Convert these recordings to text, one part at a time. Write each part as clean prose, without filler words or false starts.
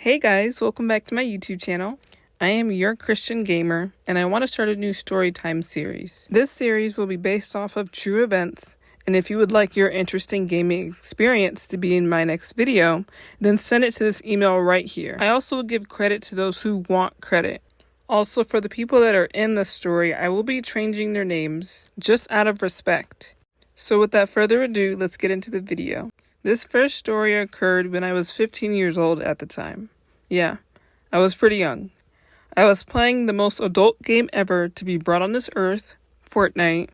Hey guys, welcome back to my YouTube channel. I am your Christian gamer, and I want to start a new storytime series. This series will be based off of true events, and if you would like your interesting gaming experience to be in my next video, then send it to this email right here. I also will give credit to those who want credit. Also, for the people that are in the story, I will be changing their names just out of respect. So without further ado, let's get into the video. This first story occurred when I was 15 years old at the time. Yeah, I was pretty young. I was playing the most adult game ever to be brought on this earth, Fortnite.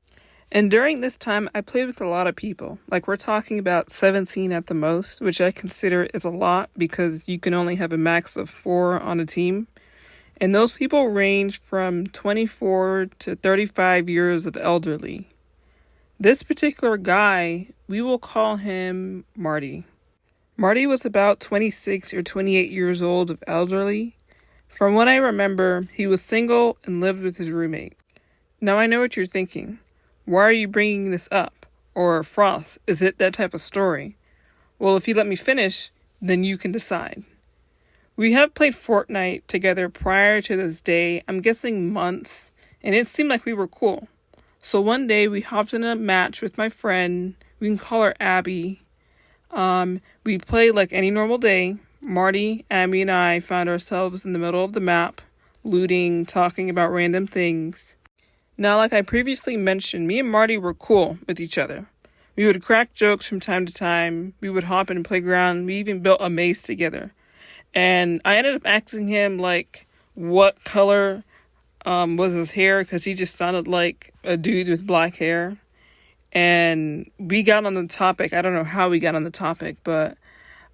And during this time, I played with a lot of people. Like, we're talking about 17 at the most, which I consider is a lot because you can only have a max of 4 on a team. And those people range from 24 to 35 years of elderly. This particular guy, we will call him Marty. Marty was about 26 or 28 years old of elderly. From what I remember, he was single and lived with his roommate. Now I know what you're thinking. Why are you bringing this up? Or, Frost, is it that type of story? Well, if you let me finish, then you can decide. We have played Fortnite together prior to this day, I'm guessing months, and it seemed like we were cool. So one day we hopped in a match with my friend. We can call her Abby. We played like any normal day. Marty, Abby, and I found ourselves in the middle of the map, looting, talking about random things. Now, like I previously mentioned, me and Marty were cool with each other. We would crack jokes from time to time. We would hop in the playground. We even built a maze together. And I ended up asking him, like, what color was his hair, because he just sounded like a dude with black hair. And we got on the topic, I don't know how we got on the topic, but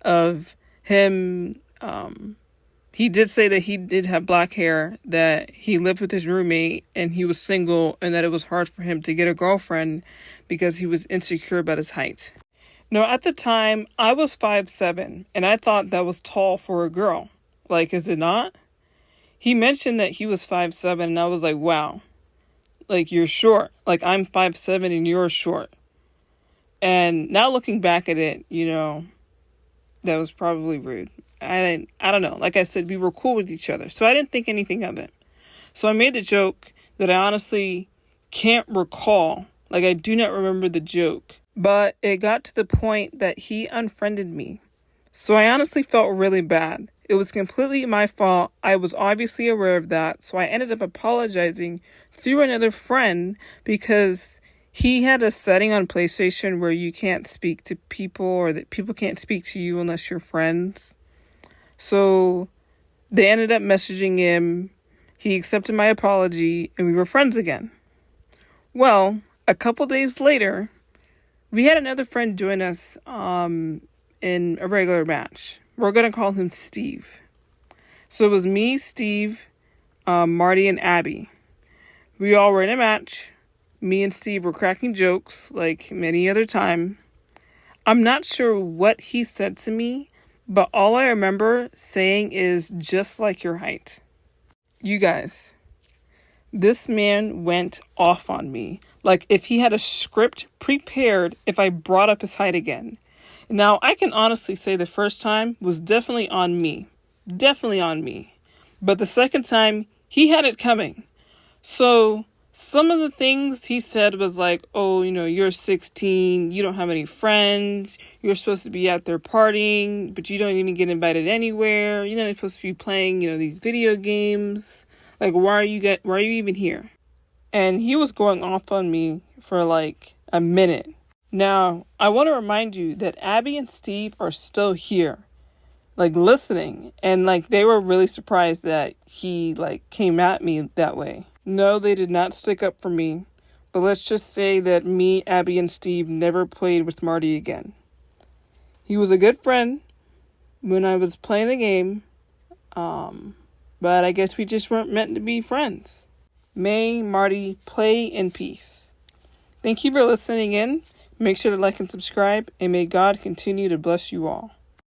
of him, he did say that he did have black hair, that he lived with his roommate, and he was single, and that it was hard for him to get a girlfriend because he was insecure about his height. Now, at the time, I was 5'7", and I thought that was tall for a girl. Like, is it not? He mentioned that he was 5'7", and I was like, wow, like, you're short. Like, I'm 5'7", and you're short. And now looking back at it, you know, that was probably rude. I don't know. Like I said, we were cool with each other, so I didn't think anything of it. So I made the joke that I honestly can't recall. Like, I do not remember the joke. But it got to the point that he unfriended me. So I honestly felt really bad. It was completely my fault. I was obviously aware of that. So I ended up apologizing through another friend because he had a setting on PlayStation where you can't speak to people, or that people can't speak to you unless you're friends. So they ended up messaging him. He accepted my apology and we were friends again. Well, a couple days later, we had another friend join us in a regular match. We're going to call him Steve. So it was me, Steve, Marty, and Abby. We all were in a match. Me and Steve were cracking jokes like many other time. I'm not sure what he said to me, but all I remember saying is, just like your height. You guys, this man went off on me. Like, if he had a script prepared if I brought up his height again. Now, I can honestly say the first time was definitely on me. Definitely on me. But the second time, he had it coming. So, some of the things he said was like, oh, you know, you're 16, you don't have any friends, you're supposed to be out there partying, but you don't even get invited anywhere, you're not supposed to be playing, you know, these video games. Like, why are you even here? And he was going off on me for like a minute. Now, I want to remind you that Abby and Steve are still here, like, listening. And like, they were really surprised that he like came at me that way. No, they did not stick up for me. But let's just say that me, Abby, and Steve never played with Marty again. He was a good friend when I was playing the game. But I guess we just weren't meant to be friends. May Marty play in peace. Thank you for listening in. Make sure to like and subscribe, and may God continue to bless you all.